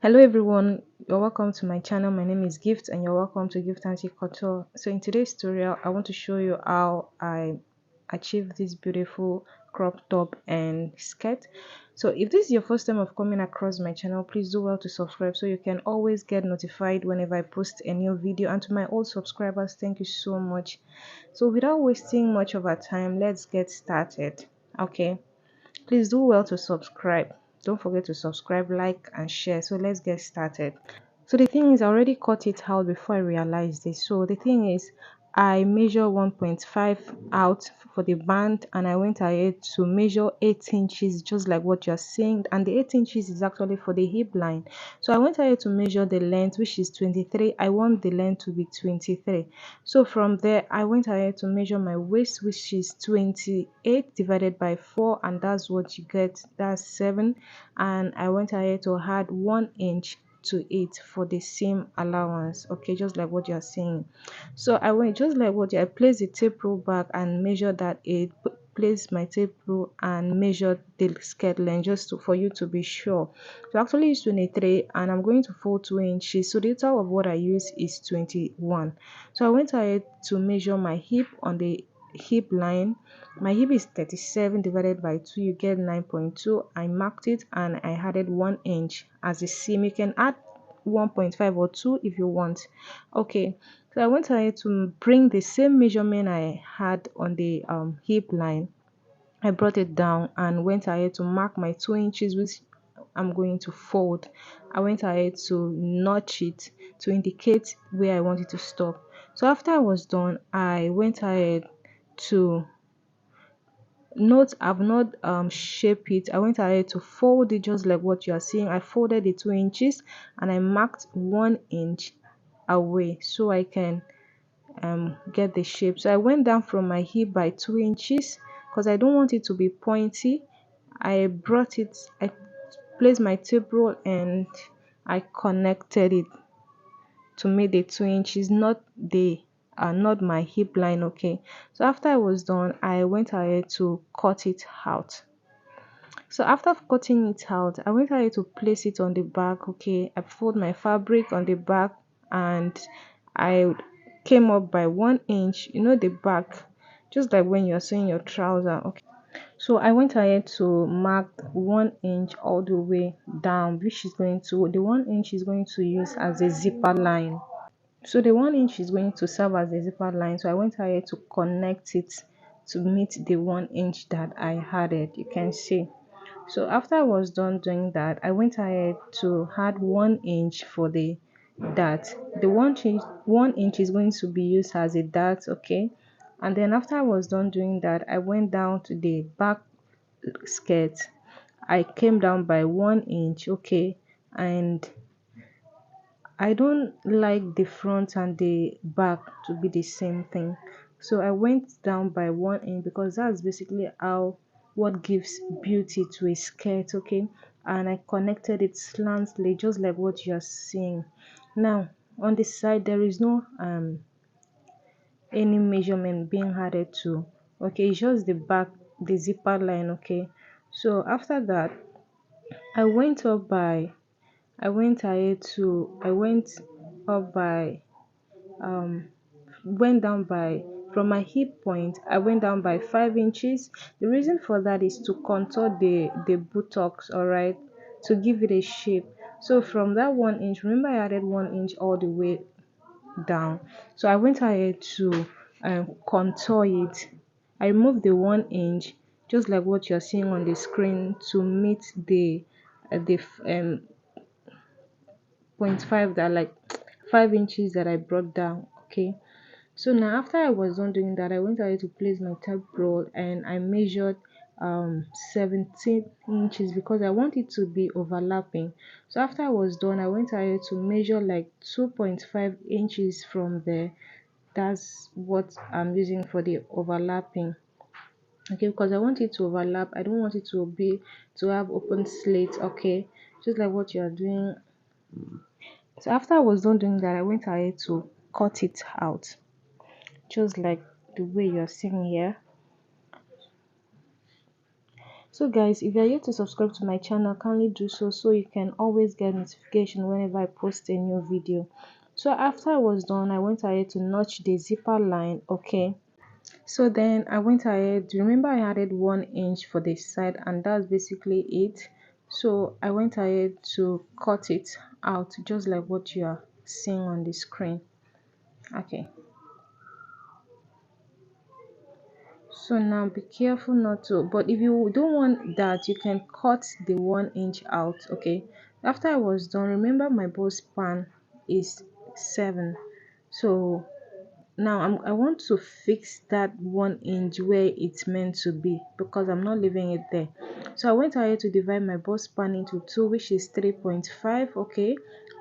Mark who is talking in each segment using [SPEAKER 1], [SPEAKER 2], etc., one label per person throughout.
[SPEAKER 1] Hello everyone, you're welcome to my channel. My name is Gift and you're welcome to Gift Anti Couture. So in today's tutorial, I want to show you how I achieved this beautiful crop top and skirt. So if this is your first time of coming across my channel, please do well to subscribe so you can always get notified whenever I post a new video. And to my old subscribers, thank you so much. So without wasting much of our time, let's get started. Okay, please do well to subscribe. Don't forget to subscribe, like and share. So let's get started. So the thing is, I already cut it out before I realized this. So the thing is, I measure 1.5 out for the band, and I went ahead to measure 8 inches, just like what you're seeing. And the 8 inches is actually for the hip line. So I went ahead to measure the length, which is 23. I want the length to be 23. So from there, I went ahead to measure my waist, which is 28 divided by 4, and that's what you get. That's 7. And I went ahead to add 1 inch to it for the seam allowance. Okay, just like what you're seeing. So I went just like what I placed the tape rule back and measured that it, placed my tape rule and measured the skirt length just for you to be sure. So actually it's 23 and I'm going to fold 2 inches. So the total of what I use is 21. So I went ahead to measure my hip on the hip line. My hip is 37 divided by 2, you get 9.2. I marked it and I added 1 inch as a seam. You can add 1.5 or 2 if you want. Okay, so I went ahead to bring the same measurement I had on the hip line. I brought it down and went ahead to mark my 2 inches, which I'm going to fold. I went ahead to notch it to indicate where I wanted to stop. So after I was done, I went ahead to note I've not shaped it. I went ahead to fold it just like what you are seeing. I folded the 2 inches and I marked 1 inch away so I can get the shape. So I went down from my hip by 2 inches because I don't want it to be pointy. I placed my tape roll and I connected it to make the 2 inches, not my hip line. Okay, so after I was done, I went ahead to cut it out. So after cutting it out, I went ahead to place it on the back. Okay, I fold my fabric on the back and I came up by 1 inch, the back, just like when you're sewing your trouser. Okay, so I went ahead to mark 1 inch all the way down, which is going to, the 1 inch is going to use as a zipper line. So the 1 inch is going to serve as a zipper line. So I went ahead to connect it to meet the 1 inch that I added. You can see. So after I was done doing that, I went ahead to add 1 inch for the dart. The 1 inch is going to be used as a dart. Okay, and then after I was done doing that, I went down to the back skirt. I came down by 1 inch. Okay, and I don't like the front and the back to be the same thing. So I went down by 1 inch because that's basically how what gives beauty to a skirt. Okay, and I connected it slantly just like what you're seeing. Now on the side there is no any measurement being added to. Okay, it's just the back, the zipper line. Okay, so after that I went up by I went ahead to I went up by um went down by from my hip point. I went down by 5 inches. The reason for that is to contour the buttocks, all right, to give it a shape. So from that 1 inch, remember I added 1 inch all the way down. So I went ahead to contour it. I removed the 1 inch just like what you're seeing on the screen to meet the 0.5, that like 5 inches that I brought down. Okay, so now after I was done doing that, I went ahead to place my tape roll and I measured 17 inches because I want it to be overlapping. So after I was done, I went ahead to measure like 2.5 inches from there. That's what I'm using for the overlapping. Okay, because I want it to overlap. I don't want it to have open slits. Okay, just like what you are doing. So after I was done doing that, I went ahead to cut it out just like the way you're seeing here. So guys, if you're yet to subscribe to my channel, kindly do so you can always get notification whenever I post a new video. So after I was done, I went ahead to notch the zipper line. Okay, so then I went ahead, remember I added 1 inch for the side, and that's basically it. So I went ahead to cut it out just like what you are seeing on the screen. Okay, so now be careful not to, but if you don't want that, you can cut the 1 inch out. Okay, after I was done, remember my bow span is 7. So now I want to fix that 1 inch where it's meant to be, because I'm not leaving it there. So I went ahead to divide my bow span into 2, which is 3.5. Okay,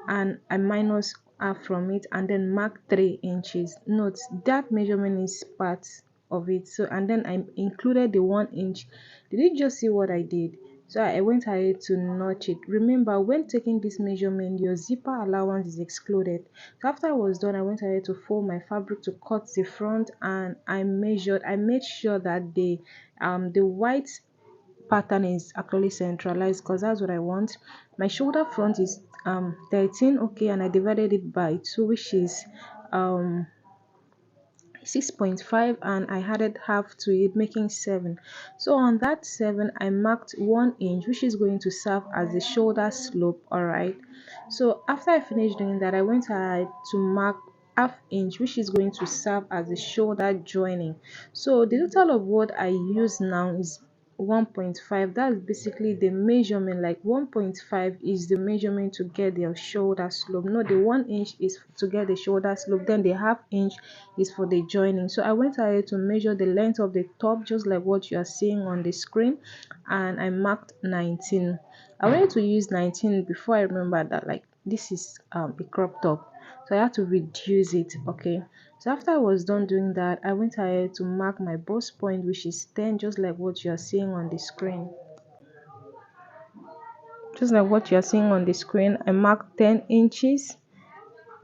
[SPEAKER 1] and I minus half from it and then mark 3 inches. Note that measurement is part of it. So and then I included the 1 inch. Did you just see what I did? So I went ahead to notch it. Remember, when taking this measurement, your zipper allowance is excluded. So after I was done, I went ahead to fold my fabric to cut the front, and I made sure that the white pattern is actually centralized, because that's what I want. My shoulder front is 13. Okay, and I divided it by 2, which is um 6.5, and I added half to it, making 7. So on that 7, I marked 1 inch, which is going to serve as the shoulder slope. All right, so after I finished doing that, I went ahead to mark half inch, which is going to serve as the shoulder joining. So the total of what I use now is 1.5. That's basically the measurement. Like 1.5 is the measurement to get the shoulder slope. No, the 1 inch is to get the shoulder slope, then the half inch is for the joining. So I went ahead to measure the length of the top, just like what you are seeing on the screen, and I marked 19. I wanted to use 19 before I remembered that like this is a crop top, so I had to reduce it. Okay, so after I was done doing that, I went ahead to mark my bust point, which is 10, just like what you are seeing on the screen. Just like what you are seeing on the screen, I marked 10 inches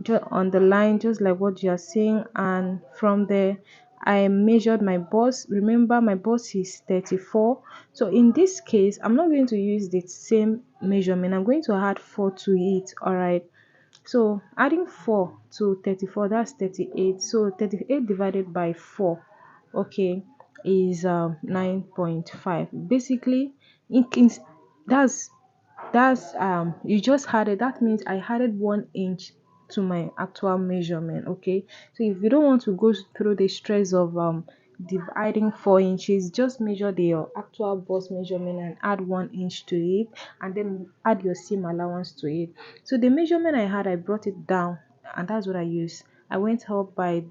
[SPEAKER 1] just on the line, just like what you are seeing, and from there I measured my bust. Remember, my bust is 34. So in this case, I'm not going to use the same measurement. I'm going to add 4 to it. All right, so adding 4 to 34, that's 38. So 38 divided by 4, okay, is 9.5. Basically, in that's you just added, that means I added 1 inch to my actual measurement. Okay, so if you don't want to go through the stress of dividing 4 inches, just measure the actual bust measurement and add 1 inch to it, and then add your seam allowance to it. So the measurement I had, I brought it down, and that's what I used. I went up by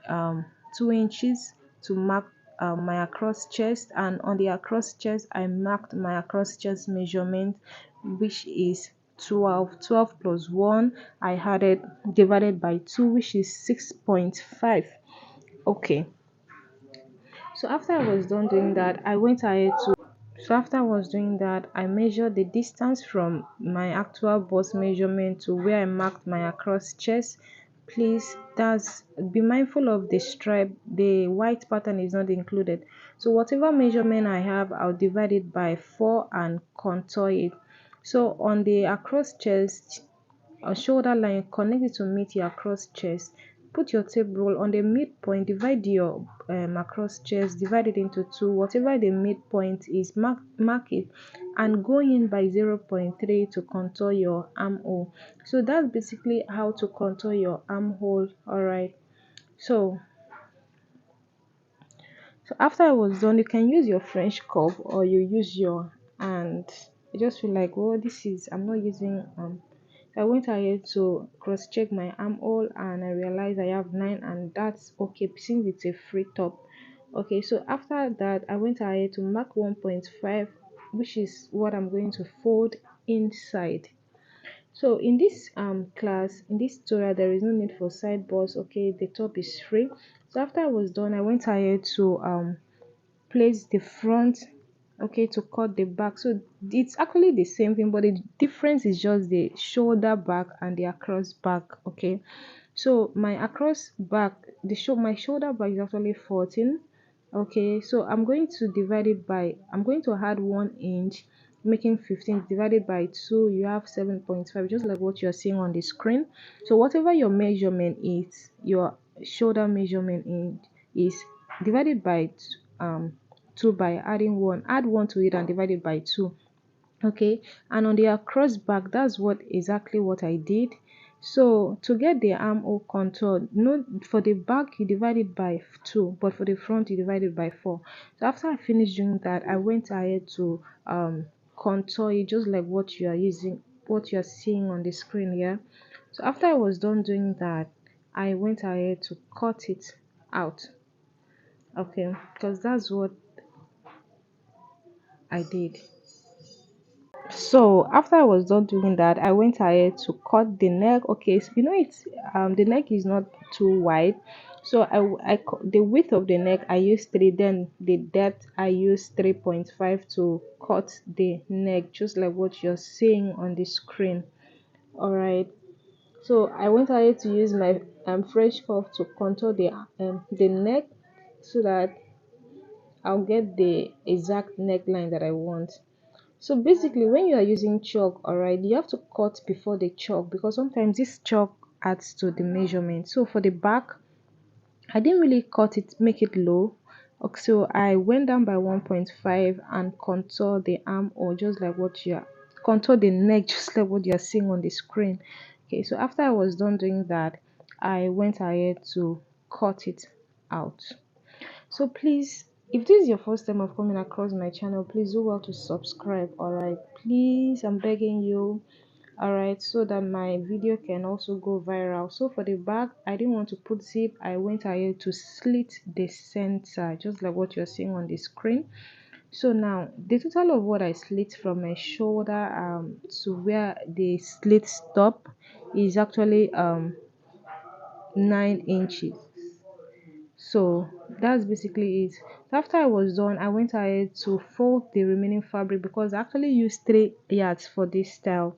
[SPEAKER 1] um 2 inches to mark my across chest, and on the across chest I marked my across chest measurement, which is 12 plus 1. I had it divided by 2, which is 6.5. Okay, so after I was done doing that, I went ahead to so after I was doing that, I measured the distance from my actual bust measurement to where I marked my across chest. Please, that's be mindful of the stripe. The white pattern is not included. So whatever measurement I have, I'll divide it by 4 and contour it. So on the across chest or shoulder line, connect it to meet your across chest. Put your tape roll on the midpoint, divide your across chest, divide it into 2. Whatever the midpoint is, mark it, and go in by 0.3 to contour your armhole. So that's basically how to contour your armhole. All right, so after I was done, you can use your French curve or you use your hand. I just feel like, well, this is, I'm not using I went ahead to cross check my armhole, and I realized I have 9, and that's okay since it's a free top. Okay, so after that, I went ahead to mark 1.5, which is what I'm going to fold inside. So in this class, in this tutorial, there is no need for side bust. Okay, the top is free. So after I was done, I went ahead to place the front, okay, to cut the back. So it's actually the same thing, but the difference is just the shoulder back and the across back. Okay, so my across back, my shoulder back is actually 14, Okay, so I'm going to divide it by, I'm going to add 1 inch, making 15 divided by 2, you have 7.5, just like what you're seeing on the screen. So whatever your measurement is, your shoulder measurement is divided by 2 by adding 1, add 1 to it and divide it by 2. Okay, and on the across back, that's what exactly what I did. So to get the armhole contour, no, for the back you divide it by 2, but for the front you divide it by 4. So after I finished doing that, I went ahead to contour it just like what you are using, what you are seeing on the screen here. So after I was done doing that, I went ahead to cut it out. Okay, because that's what I did. So after I was done doing that, I went ahead to cut the neck. Okay, so it's the neck is not too wide, so the width of the neck I used 3, then the depth I used 3.5 to cut the neck, just like what you're seeing on the screen. All right. So I went ahead to use my fresh curve to contour the neck so that I'll get the exact neckline that I want. So basically, when you are using chalk, alright, you have to cut before the chalk because sometimes this chalk adds to the measurement. So for the back, I didn't really cut it, make it low. Okay, so I went down by 1.5 and contour the arm, or just like what you are, contour the neck, just like what you are seeing on the screen. Okay, so after I was done doing that, I went ahead to cut it out. So please, if this is your first time of coming across my channel, please do well to subscribe. All right, please, I'm begging you. All right, so that my video can also go viral. So for the back, I didn't want to put zip, I went ahead to slit the center, just like what you're seeing on the screen. So now the total of what I slit from my shoulder to where the slit stop is actually 9 inches. So that's basically it. So after I was done, I went ahead to fold the remaining fabric because I actually used 3 yards for this style.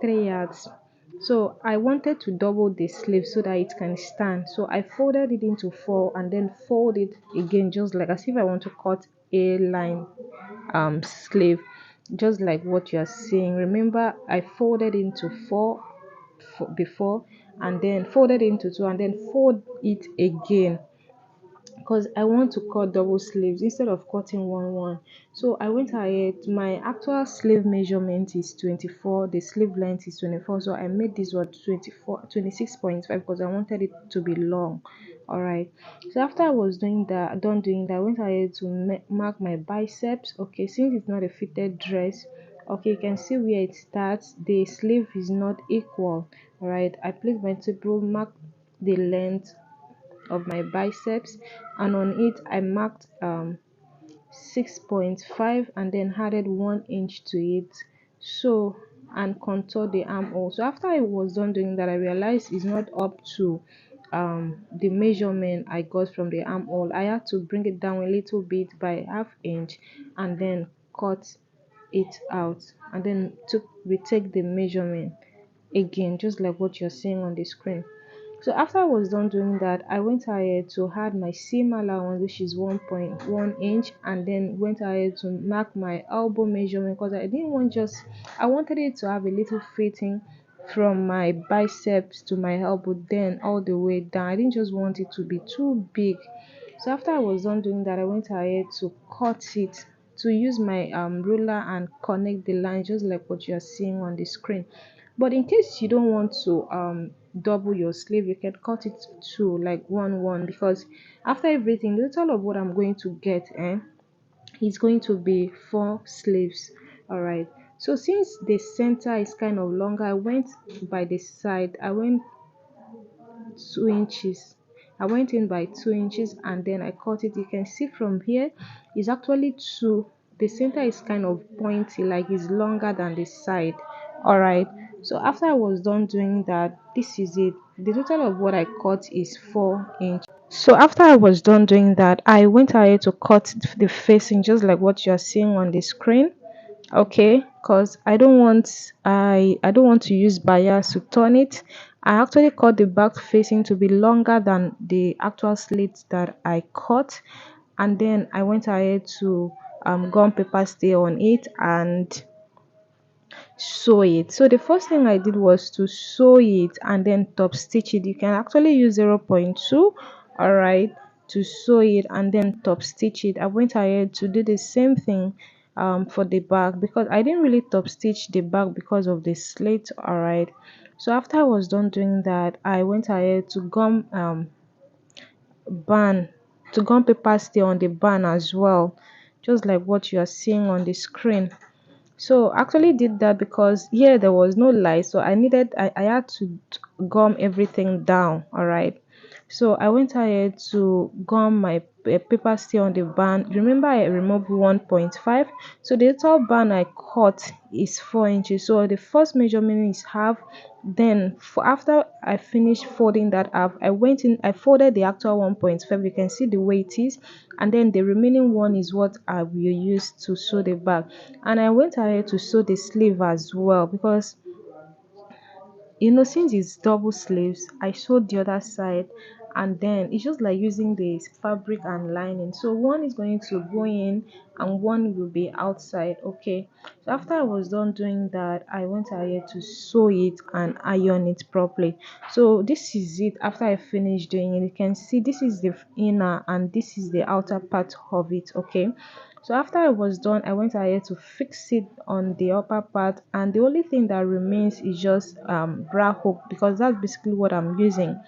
[SPEAKER 1] 3 yards. So I wanted to double the sleeve so that it can stand. So I folded it into 4 and then fold it again, just like as if I want to cut a line sleeve, just like what you are seeing. Remember, I folded into 4 before, and then folded into 2 and then fold it again because I want to cut double sleeves instead of cutting one. So I went ahead, my actual sleeve measurement is 24, the sleeve length is 24, so I made this one 26.5 because I wanted it to be long. All right, so after I was done doing that, I went ahead to mark my biceps. Okay, since it's not a fitted dress, okay, you can see where it starts, the sleeve is not equal. All right, I placed my tape rule, mark the length of my biceps, and on it I marked 6.5 and then added 1 inch to it, so, and contour the armhole. So after I was done doing that, I realized it's not up to the measurement I got from the armhole. I had to bring it down a little bit by ½ inch and then cut it out, and then retake the measurement again, just like what you're seeing on the screen. So after I was done doing that, I went ahead to add my seam allowance, which is 1.1 inch, and then went ahead to mark my elbow measurement because I didn't want just, I wanted it to have a little fitting from my biceps to my elbow, then all the way down. I didn't just want it to be too big. So after I was done doing that, I went ahead to cut it, to use my ruler and connect the line, just like what you are seeing on the screen. But in case you don't want to double your sleeve, you can cut it to like 1 because after everything, the total of what I'm going to get is going to be 4 sleeves. All right, so since the center is kind of longer, I went by the side, I went 2 inches, I went in by 2 inches and then I cut it. You can see from here it's actually 2, the center is kind of pointy, like it's longer than the side. All right, so after I was done doing that, this is it, the total of what I cut is 4 inch. So after I was done doing that, I went ahead to cut the facing, just like what you are seeing on the screen. Okay, because I don't want to use bias to turn it. I actually cut the back facing to be longer than the actual slit that I cut, and then I went ahead to gum paper stay on it and sew it. So the first thing I did was to sew it and then top stitch it. You can actually use 0.2, all right, to sew it and then top stitch it. I went ahead to do the same thing for the back, because I didn't really top stitch the back because of the slit, all right. So after I was done doing that, I went ahead to band to gum paper stay on the band as well, just like what you are seeing on the screen. So I actually did that because here there was no light, so I had to gum everything down, all right. So I went ahead to gum my paper stay on the band. Remember, I removed 1.5, so the total band I cut is 4 inches. So the first measurement is half. Then after I finished folding that half, I went in, I folded the actual 1.5. You can see the way it is, and then the remaining one is what I will use to sew the back. And I went ahead to sew the sleeve as well, because since it's double sleeves, I sewed the other side, and then it's just like using the fabric and lining. So one is going to go in and one will be outside. Okay, so after I was done doing that, I went ahead to sew it and iron it properly. So this is it. After I finished doing it, you can see this is the inner and this is the outer part of it. Okay, so after I was done, I went ahead to fix it on the upper part, and the only thing that remains is just bra hook, because that's basically what I'm using.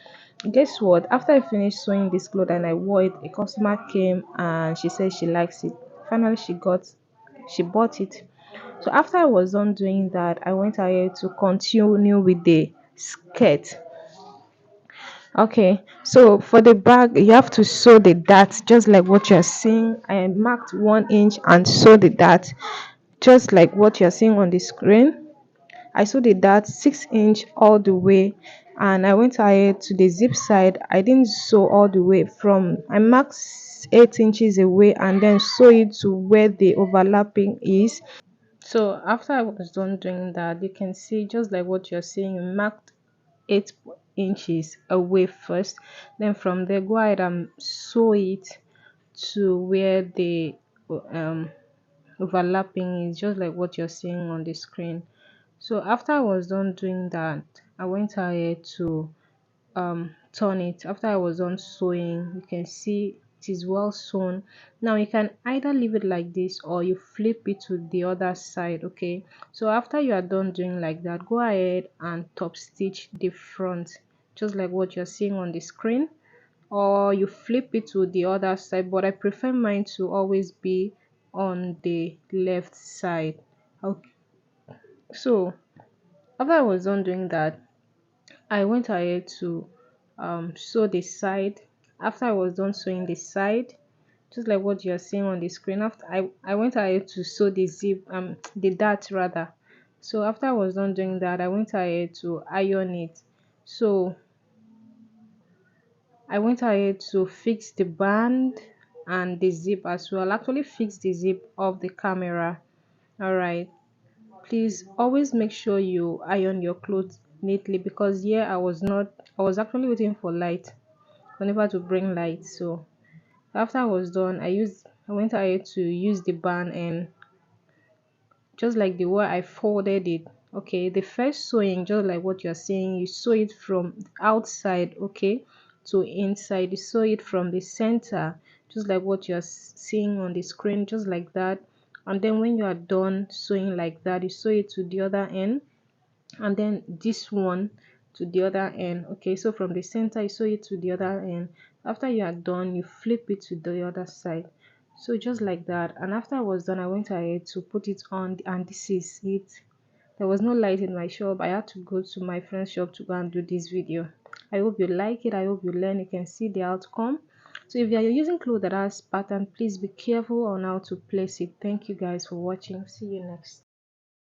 [SPEAKER 1] Guess what? After I finished sewing this cloth and I wore it, a customer came and she said she likes it. Finally, she bought it. So after I was done doing that, I went ahead to continue with the skirt. Okay, so for the bag, you have to sew the dart just like what you're seeing. I marked 1 inch and sew the dart just like what you're seeing on the screen. I sewed the dart 6 inch all the way, and I went ahead to the zip side. I didn't sew all the way from, I marked 8 inches away and then sew it to where the overlapping is. So after I was done doing that, you can see just like what you're seeing, you marked 8 inches away first, then from there go ahead and sew it to where the um overlapping is, just like what you're seeing on the screen. So after I was done doing that, I went ahead to turn it. After I was done sewing, you can see it is well sewn. Now you can either leave it like this or you flip it to the other side. Okay, so after you are done doing like that, go ahead and top stitch the front just like what you're seeing on the screen, or you flip it to the other side, but I prefer mine to always be on the left side. Okay, so after I was done doing that, I went ahead to sew the side. After I was done sewing the side, just like what you're seeing on the screen, after I went ahead to sew the zip, the dart rather. So after I was done doing that, I went ahead to iron it. So I went ahead to fix the band and the zip as well. Actually fix the zip of the camera. All right, please always make sure you iron your clothes neatly, because here I was actually waiting for light, for never to bring light. So after I was done, I went ahead to use the band, and just like the way I folded it. Okay, the first sewing, just like what you're seeing, you sew it from outside, okay, to inside. You sew it from the center, just like what you're seeing on the screen, just like that. And then when you are done sewing like that, you sew it to the other end, and then this one to the other end. Okay, so from the center you sew it to the other end. After you are done, you flip it to the other side, so just like that. And after I was done, I went ahead to put it on, and this is it. There was no light in my shop. I had to go to my friend's shop to go and do this video. I hope you like it. I hope you learn. You can see the outcome. So if you are using clothes that has pattern, please be careful on how to place it. Thank you guys for watching. See you next.